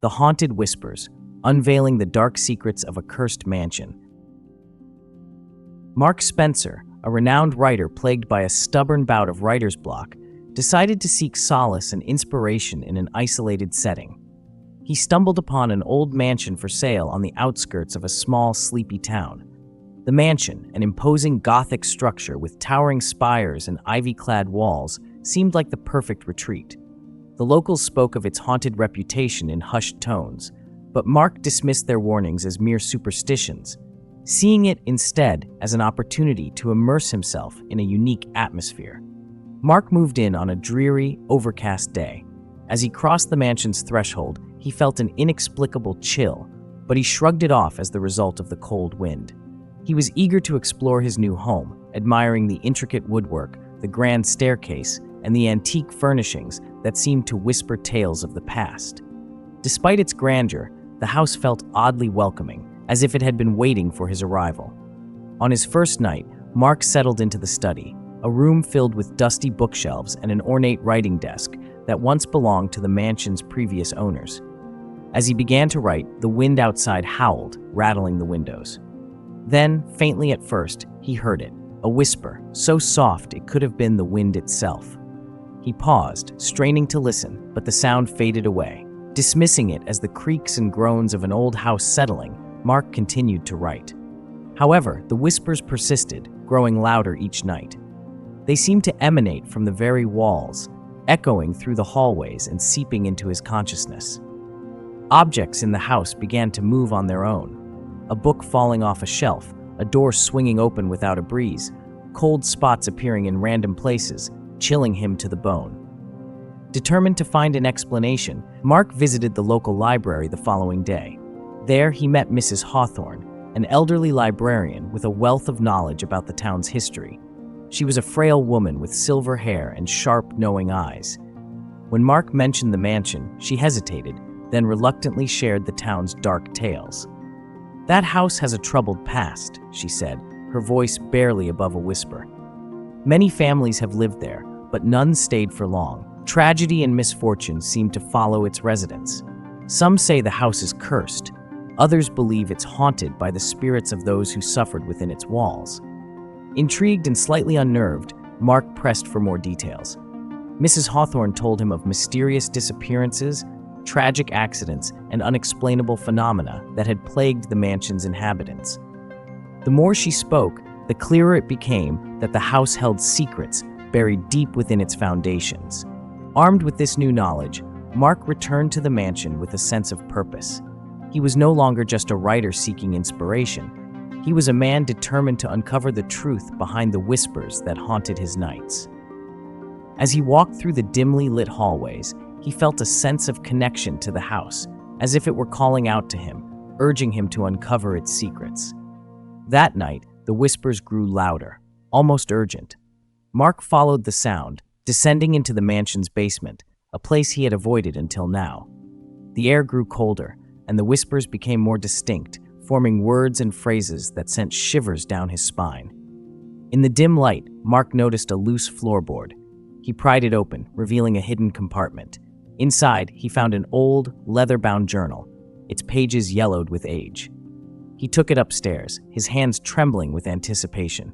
The Haunted Whispers, Unveiling the Dark Secrets of a Cursed Mansion. Mark Spencer, a renowned writer plagued by a stubborn bout of writer's block, decided to seek solace and inspiration in an isolated setting. He stumbled upon an old mansion for sale on the outskirts of a small, sleepy town. The mansion, an imposing Gothic structure with towering spires and ivy-clad walls, seemed like the perfect retreat. The locals spoke of its haunted reputation in hushed tones, but Mark dismissed their warnings as mere superstitions, seeing it instead as an opportunity to immerse himself in a unique atmosphere. Mark moved in on a dreary, overcast day. As he crossed the mansion's threshold, he felt an inexplicable chill, but he shrugged it off as the result of the cold wind. He was eager to explore his new home, admiring the intricate woodwork, the grand staircase, and the antique furnishings that seemed to whisper tales of the past. Despite its grandeur, the house felt oddly welcoming, as if it had been waiting for his arrival. On his first night, Mark settled into the study, a room filled with dusty bookshelves and an ornate writing desk that once belonged to the mansion's previous owners. As he began to write, the wind outside howled, rattling the windows. Then, faintly at first, he heard it, a whisper, so soft it could have been the wind itself. He paused, straining to listen, but the sound faded away. Dismissing it as the creaks and groans of an old house settling, Mark continued to write. However, the whispers persisted, growing louder each night. They seemed to emanate from the very walls, echoing through the hallways and seeping into his consciousness. Objects in the house began to move on their own. A book falling off a shelf, a door swinging open without a breeze, cold spots appearing in random places, chilling him to the bone. Determined to find an explanation, Mark visited the local library the following day. There he met Mrs. Hawthorne, an elderly librarian with a wealth of knowledge about the town's history. She was a frail woman with silver hair and sharp, knowing eyes. When Mark mentioned the mansion, she hesitated, then reluctantly shared the town's dark tales. "That house has a troubled past," she said, her voice barely above a whisper. "Many families have lived there, but none stayed for long. Tragedy and misfortune seem to follow its residents. Some say the house is cursed. Others believe it's haunted by the spirits of those who suffered within its walls." Intrigued and slightly unnerved, Mark pressed for more details. Mrs. Hawthorne told him of mysterious disappearances, tragic accidents, and unexplainable phenomena that had plagued the mansion's inhabitants. The more she spoke, the clearer it became that the house held secrets buried deep within its foundations. Armed with this new knowledge, Mark returned to the mansion with a sense of purpose. He was no longer just a writer seeking inspiration. He was a man determined to uncover the truth behind the whispers that haunted his nights. As he walked through the dimly lit hallways, he felt a sense of connection to the house, as if it were calling out to him, urging him to uncover its secrets. That night, the whispers grew louder, almost urgent. Mark followed the sound, descending into the mansion's basement, a place he had avoided until now. The air grew colder, and the whispers became more distinct, forming words and phrases that sent shivers down his spine. In the dim light, Mark noticed a loose floorboard. He pried it open, revealing a hidden compartment. Inside, he found an old, leather-bound journal, its pages yellowed with age. He took it upstairs, his hands trembling with anticipation.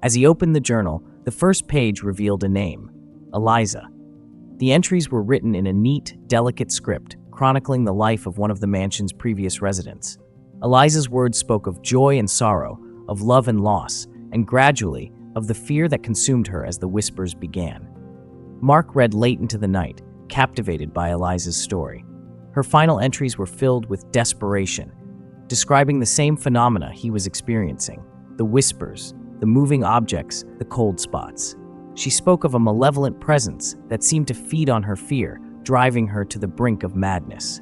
As he opened the journal, the first page revealed a name, Eliza. The entries were written in a neat, delicate script, chronicling the life of one of the mansion's previous residents. Eliza's words spoke of joy and sorrow, of love and loss, and gradually, of the fear that consumed her as the whispers began. Mark read late into the night, captivated by Eliza's story. Her final entries were filled with desperation, describing the same phenomena he was experiencing: the whispers, the moving objects, the cold spots. She spoke of a malevolent presence that seemed to feed on her fear, driving her to the brink of madness.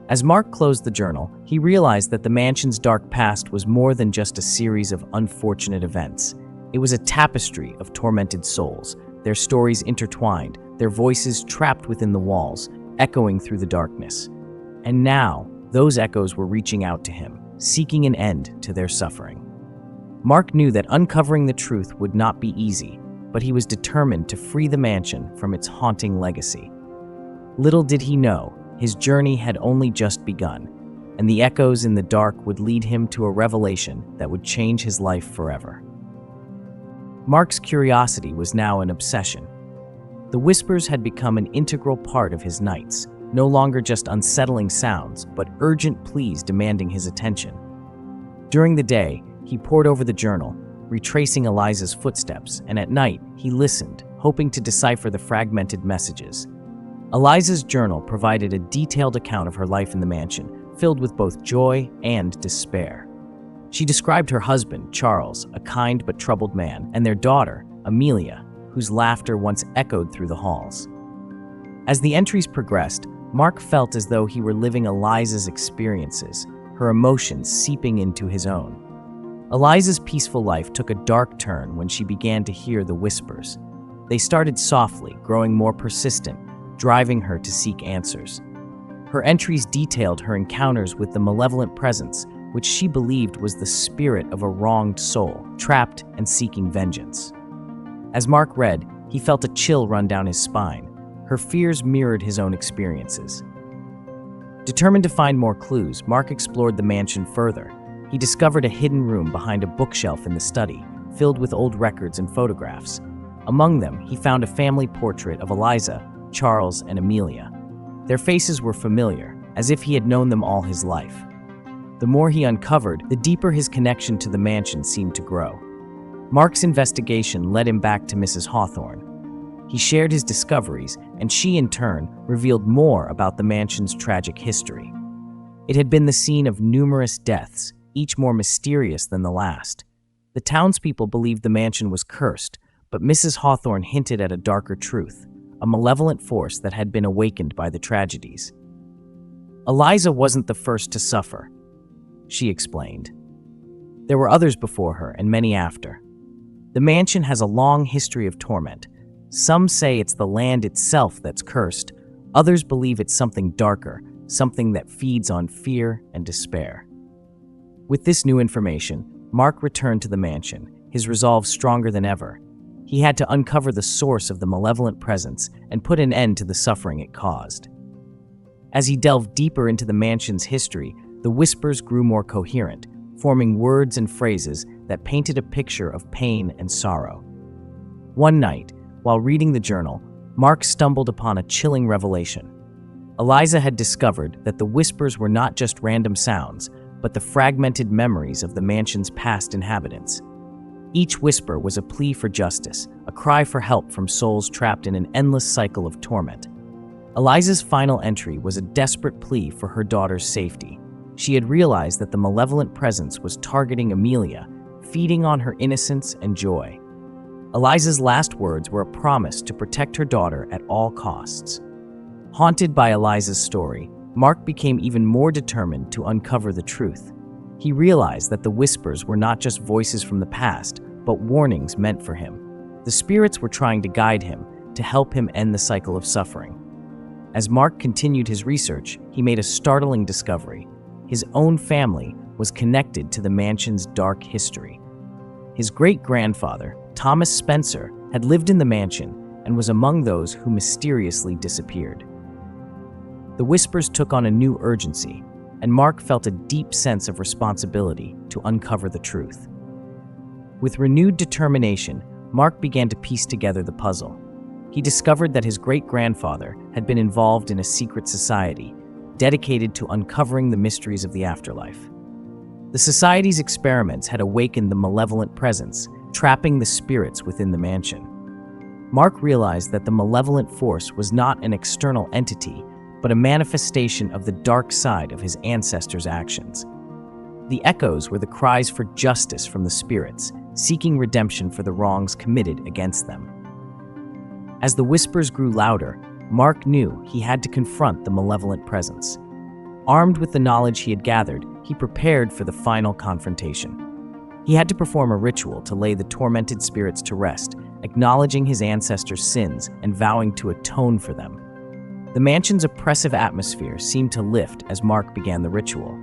As Mark closed the journal, he realized that the mansion's dark past was more than just a series of unfortunate events. It was a tapestry of tormented souls, their stories intertwined, their voices trapped within the walls, echoing through the darkness. And now, those echoes were reaching out to him, seeking an end to their suffering. Mark knew that uncovering the truth would not be easy, but he was determined to free the mansion from its haunting legacy. Little did he know, His journey had only just begun, and the echoes in the dark would lead him to a revelation that would change his life forever. Mark's curiosity was now an obsession. The whispers had become an integral part of his nights, no longer just unsettling sounds, but urgent pleas demanding his attention. During the day, he pored over the journal, retracing Eliza's footsteps, and at night, he listened, hoping to decipher the fragmented messages. Eliza's journal provided a detailed account of her life in the mansion, filled with both joy and despair. She described her husband, Charles, a kind but troubled man, and their daughter, Amelia, whose laughter once echoed through the halls. As the entries progressed, Mark felt as though he were living Eliza's experiences, her emotions seeping into his own. Eliza's peaceful life took a dark turn when she began to hear the whispers. They started softly, growing more persistent, driving her to seek answers. Her entries detailed her encounters with the malevolent presence, which she believed was the spirit of a wronged soul, trapped and seeking vengeance. As Mark read, he felt a chill run down his spine. Her fears mirrored his own experiences. Determined to find more clues, Mark explored the mansion further. He discovered a hidden room behind a bookshelf in the study, filled with old records and photographs. Among them, he found a family portrait of Eliza, Charles, and Amelia. Their faces were familiar, as if he had known them all his life. The more he uncovered, the deeper his connection to the mansion seemed to grow. Mark's investigation led him back to Mrs. Hawthorne. He shared his discoveries, and she, in turn, revealed more about the mansion's tragic history. It had been the scene of numerous deaths, each more mysterious than the last. The townspeople believed the mansion was cursed, but Mrs. Hawthorne hinted at a darker truth, a malevolent force that had been awakened by the tragedies. Eliza wasn't the first to suffer, she explained. There were others before her, and many after. The mansion has a long history of torment. Some say it's the land itself that's cursed. Others believe it's something darker, something that feeds on fear and despair. With this new information, Mark returned to the mansion, his resolve stronger than ever. He had to uncover the source of the malevolent presence and put an end to the suffering it caused. As he delved deeper into the mansion's history, the whispers grew more coherent, forming words and phrases that painted a picture of pain and sorrow. One night, while reading the journal, Mark stumbled upon a chilling revelation. Eliza had discovered that the whispers were not just random sounds, but the fragmented memories of the mansion's past inhabitants. Each whisper was a plea for justice, a cry for help from souls trapped in an endless cycle of torment. Eliza's final entry was a desperate plea for her daughter's safety. She had realized that the malevolent presence was targeting Amelia, feeding on her innocence and joy. Eliza's last words were a promise to protect her daughter at all costs. Haunted by Eliza's story, Mark became even more determined to uncover the truth. He realized that the whispers were not just voices from the past, but warnings meant for him. The spirits were trying to guide him, to help him end the cycle of suffering. As Mark continued his research, he made a startling discovery. His own family was connected to the mansion's dark history. His great-grandfather, Thomas Spencer, had lived in the mansion and was among those who mysteriously disappeared. The whispers took on a new urgency, and Mark felt a deep sense of responsibility to uncover the truth. With renewed determination, Mark began to piece together the puzzle. He discovered that his great-grandfather had been involved in a secret society, dedicated to uncovering the mysteries of the afterlife. The society's experiments had awakened the malevolent presence, trapping the spirits within the mansion. Mark realized that the malevolent force was not an external entity, but a manifestation of the dark side of his ancestors' actions. The echoes were the cries for justice from the spirits, seeking redemption for the wrongs committed against them. As the whispers grew louder, Mark knew he had to confront the malevolent presence. Armed with the knowledge he had gathered, he prepared for the final confrontation. He had to perform a ritual to lay the tormented spirits to rest, acknowledging his ancestors' sins and vowing to atone for them. The mansion's oppressive atmosphere seemed to lift as Mark began the ritual.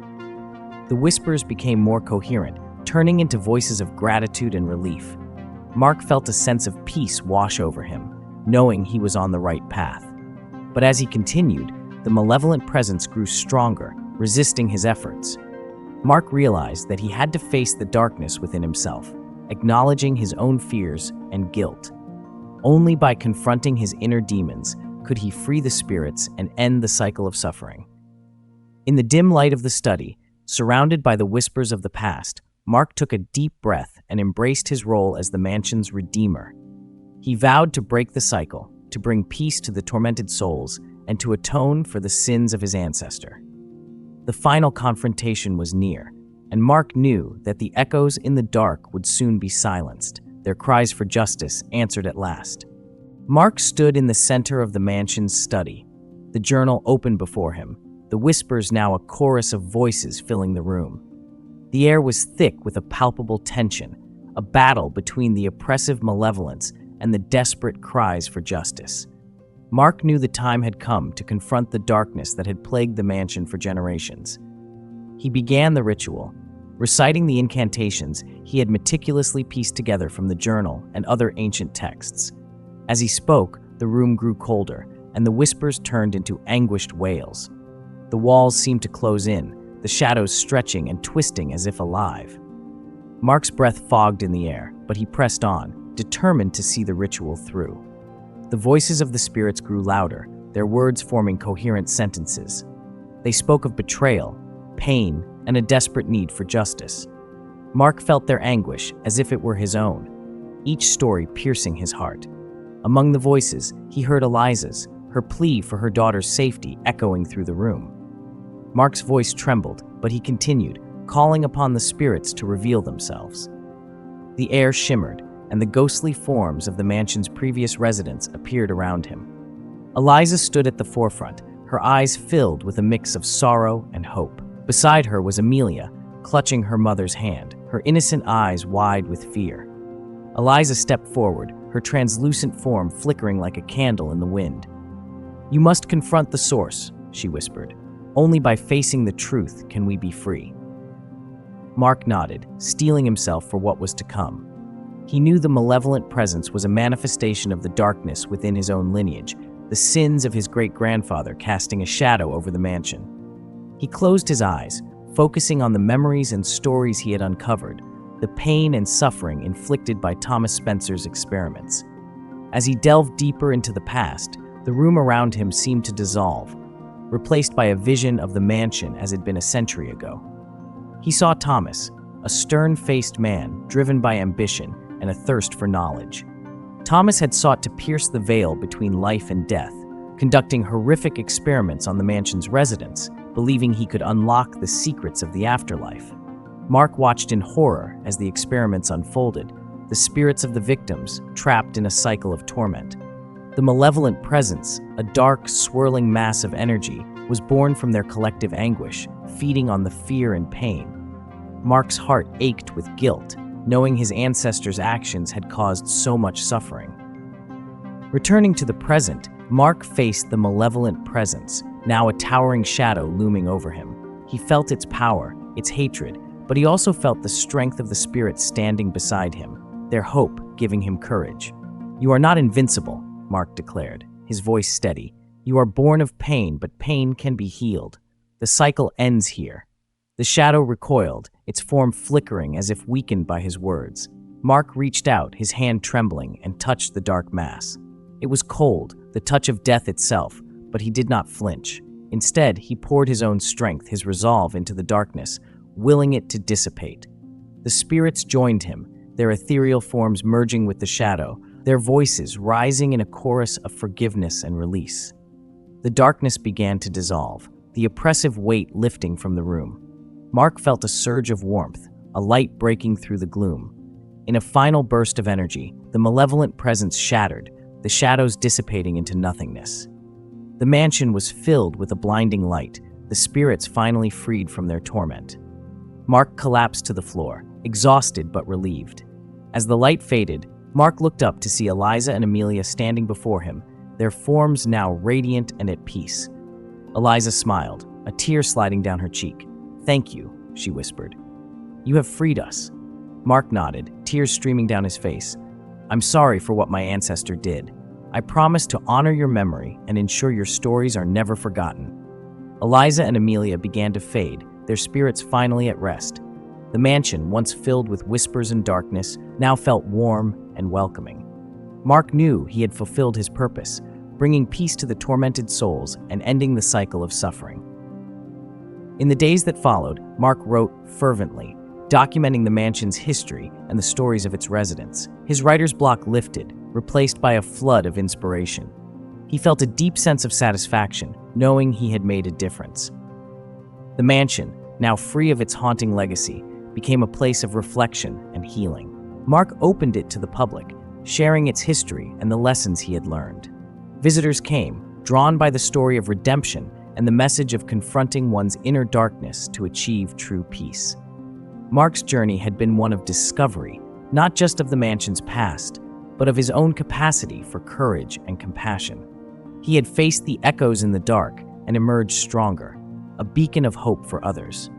The whispers became more coherent, turning into voices of gratitude and relief. Mark felt a sense of peace wash over him, knowing he was on the right path. But as he continued, the malevolent presence grew stronger, resisting his efforts. Mark realized that he had to face the darkness within himself, acknowledging his own fears and guilt. Only by confronting his inner demons could he free the spirits and end the cycle of suffering. In the dim light of the study, surrounded by the whispers of the past, Mark took a deep breath and embraced his role as the mansion's redeemer. He vowed to break the cycle, to bring peace to the tormented souls, and to atone for the sins of his ancestor. The final confrontation was near, and Mark knew that the echoes in the dark would soon be silenced, their cries for justice answered at last. Mark stood in the center of the mansion's study, the journal open before him, the whispers now a chorus of voices filling the room. The air was thick with a palpable tension, a battle between the oppressive malevolence and the desperate cries for justice. Mark knew the time had come to confront the darkness that had plagued the mansion for generations. He began the ritual, reciting the incantations he had meticulously pieced together from the journal and other ancient texts. As he spoke, the room grew colder, and the whispers turned into anguished wails. The walls seemed to close in, the shadows stretching and twisting as if alive. Mark's breath fogged in the air, but he pressed on, determined to see the ritual through. The voices of the spirits grew louder, their words forming coherent sentences. They spoke of betrayal, pain, and a desperate need for justice. Mark felt their anguish as if it were his own, each story piercing his heart. Among the voices, he heard Eliza's, her plea for her daughter's safety echoing through the room. Mark's voice trembled, but he continued, calling upon the spirits to reveal themselves. The air shimmered, and the ghostly forms of the mansion's previous residents appeared around him. Eliza stood at the forefront, her eyes filled with a mix of sorrow and hope. Beside her was Amelia, clutching her mother's hand, her innocent eyes wide with fear. Eliza stepped forward, her translucent form flickering like a candle in the wind. "You must confront the source," she whispered. "Only by facing the truth can we be free." Mark nodded, steeling himself for what was to come. He knew the malevolent presence was a manifestation of the darkness within his own lineage, the sins of his great-grandfather casting a shadow over the mansion. He closed his eyes, focusing on the memories and stories he had uncovered, the pain and suffering inflicted by Thomas Spencer's experiments. As he delved deeper into the past, the room around him seemed to dissolve, replaced by a vision of the mansion as it had been a century ago. He saw Thomas, a stern-faced man driven by ambition and a thirst for knowledge. Thomas had sought to pierce the veil between life and death, conducting horrific experiments on the mansion's residents, believing he could unlock the secrets of the afterlife. Mark watched in horror as the experiments unfolded, the spirits of the victims trapped in a cycle of torment. The malevolent presence, a dark, swirling mass of energy, was born from their collective anguish, feeding on the fear and pain. Mark's heart ached with guilt, knowing his ancestors' actions had caused so much suffering. Returning to the present, Mark faced the malevolent presence, now a towering shadow looming over him. He felt its power, its hatred, but he also felt the strength of the spirits standing beside him, their hope giving him courage. "You are not invincible," Mark declared, his voice steady. "You are born of pain, but pain can be healed. The cycle ends here." The shadow recoiled, its form flickering as if weakened by his words. Mark reached out, his hand trembling, and touched the dark mass. It was cold, the touch of death itself, but he did not flinch. Instead, he poured his own strength, his resolve, into the darkness, willing it to dissipate. The spirits joined him, their ethereal forms merging with the shadow, their voices rising in a chorus of forgiveness and release. The darkness began to dissolve, the oppressive weight lifting from the room. Mark felt a surge of warmth, a light breaking through the gloom. In a final burst of energy, the malevolent presence shattered, the shadows dissipating into nothingness. The mansion was filled with a blinding light, the spirits finally freed from their torment. Mark collapsed to the floor, exhausted but relieved. As the light faded, Mark looked up to see Eliza and Amelia standing before him, their forms now radiant and at peace. Eliza smiled, a tear sliding down her cheek. "Thank you," she whispered. "You have freed us." Mark nodded, tears streaming down his face. "I'm sorry for what my ancestor did. I promise to honor your memory and ensure your stories are never forgotten." Eliza and Amelia began to fade, their spirits finally at rest. The mansion, once filled with whispers and darkness, now felt warm and welcoming. Mark knew he had fulfilled his purpose, bringing peace to the tormented souls and ending the cycle of suffering. In the days that followed, Mark wrote fervently, documenting the mansion's history and the stories of its residents. His writer's block lifted, replaced by a flood of inspiration. He felt a deep sense of satisfaction, knowing he had made a difference. The mansion, now free of its haunting legacy, became a place of reflection and healing. Mark opened it to the public, sharing its history and the lessons he had learned. Visitors came, drawn by the story of redemption and the message of confronting one's inner darkness to achieve true peace. Mark's journey had been one of discovery, not just of the mansion's past, but of his own capacity for courage and compassion. He had faced the echoes in the dark and emerged stronger, a beacon of hope for others.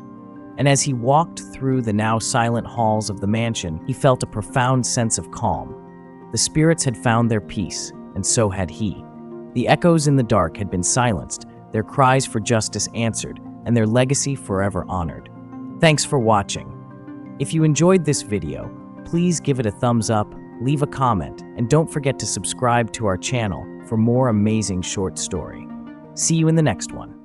And as he walked through the now silent halls of the mansion, he felt a profound sense of calm. The spirits had found their peace, and so had he. The echoes in the dark had been silenced, their cries for justice answered, and their legacy forever honored. Thanks for watching. If you enjoyed this video, please give it a thumbs up, leave a comment, and don't forget to subscribe to our channel for more amazing short story. See you in the next one.